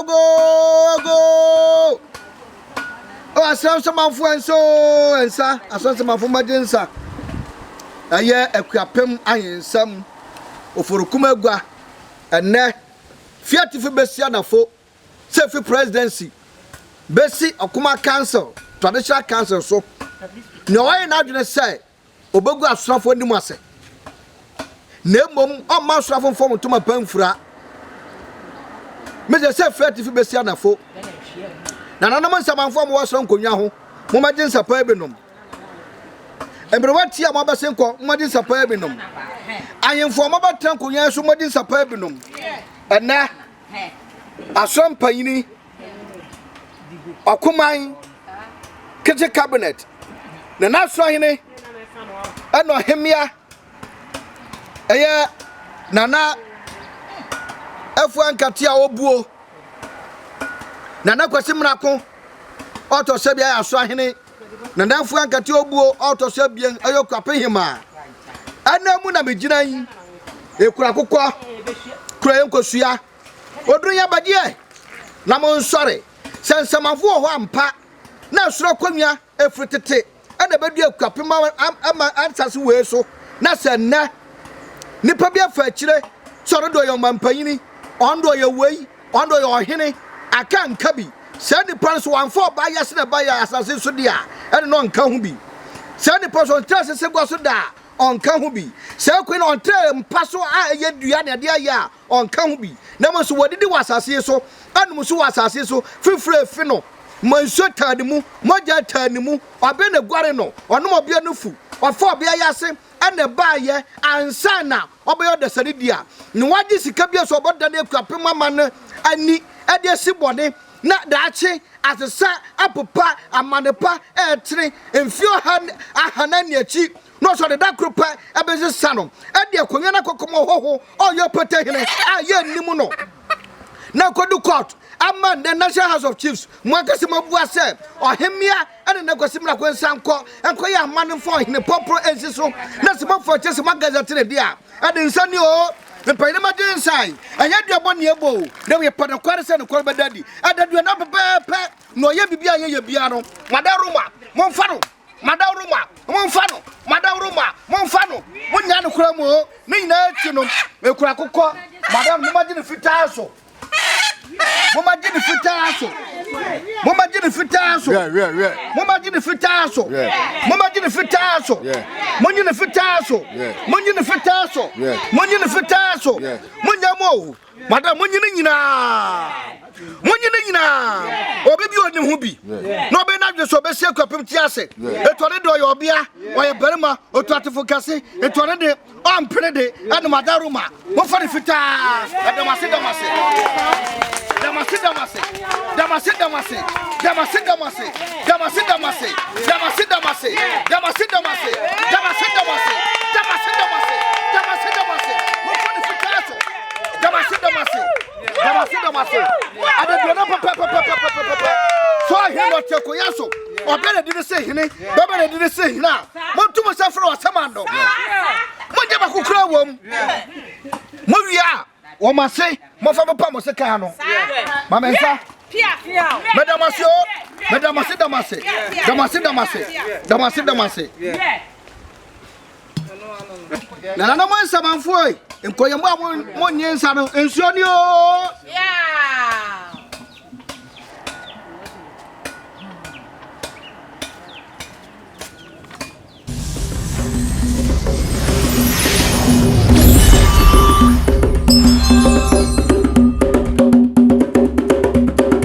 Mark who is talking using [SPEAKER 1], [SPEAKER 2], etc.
[SPEAKER 1] go. Oh, I saw some of friends so and sir. I saw some of my dinner. A year Akuapem iron some of Rukumagua and ne Fiat for Bessiana for self presidency. Bessie Okuma Council, traditional council. So no, I am not going to say Obogo Asra for the Masse. Nemom on my travel form to my penfra. Mr. Self Fiat for Bessiana for Nanaman Saman form was on Kunyaho, Momadin Sapabinum. And what here, Mabba Senko, Madin Sapabinum. I inform about Tankuya, so Madin Sapabinum. And now, a son Paini, Okumai, Kitchen Cabinet. The Nasrahine, and no Hemia, Nana F1 Katia Obuo, Nana Quasimraco, Auto Sabia Asrahine. Nana F1 Katia Obuo, Auto Sabian, Ayokapehima. And no Muna Mijina, Ekrakukwa, Krayanko Sia, Odria Badia, Lamon sorry, send some of one pa, now Srokomia, Efritete. And the baby of Kapima answers way so. Nasa na Nipa bia fetchire so do your mampaini ondo your way ondo your hene aka nka bi say the plans 14 bias na buyer assassin so dia and no nka hu bi say the person trust se go so da on ka hu bi say queen on tell mpaso a ye dua na dia ya on ka hu bi na mo so wodidi wasase so anu so wasase so fifre fi no manso tanimu moja tanimu obe ne gware no ono obia no fu ofo obia yase ane baaye ansana obe de sanidia ne waji sika bia so oboda ne Akuapem amane ani ade sibode na daache asesa apopa amanepa etre mfio ahana ne achi no so de dakropa ebeze sano ade akonwa na kokomo hoho oyo potehene aye nimu no na kodu court Amman the National House of Chiefs, Mwakasima Buase, or Hemia, and the Nakosimla Sanko, and Koya man for in the proper exercise. That's more for just Magazine dia. And in Sanyo, the Panama inside. I had your 1 year bow. Then we put a quarter and a call daddy. And that you are not prepared, no, you be a piano. Madaruma, Monfano, Madaruma, Monfano, Madaruma, Monfano, Munyano Cramo, Nina, Krakuko, Madame Imagine Fitaso. Mama did the fitaso. Mama did the fitaso. Yeah. Mama did the fitaso. Yeah. Mama did the fitaso. Yeah. Money the fitaso. Yeah. Money the fitaso. Yeah. Money the fitaso. Yeah. Munyamo. Madam Munyina. Munyina. Obi bi oni hubi. No be na so be se Akuapem tiase. Etore do yo bia, oye berema, otuatefo kase, etore de ompene de, and madaruma. Mo fa the fitaso. Damase. So I hear not your coyaso, or better didn't say him, better didn't say now. What to myself for a samando? What never could crow him? Moria, or must say, Mofama Pamosacano. Mamma, Damase. Nana man saman foi, en Koyama 1 year, and Sonio.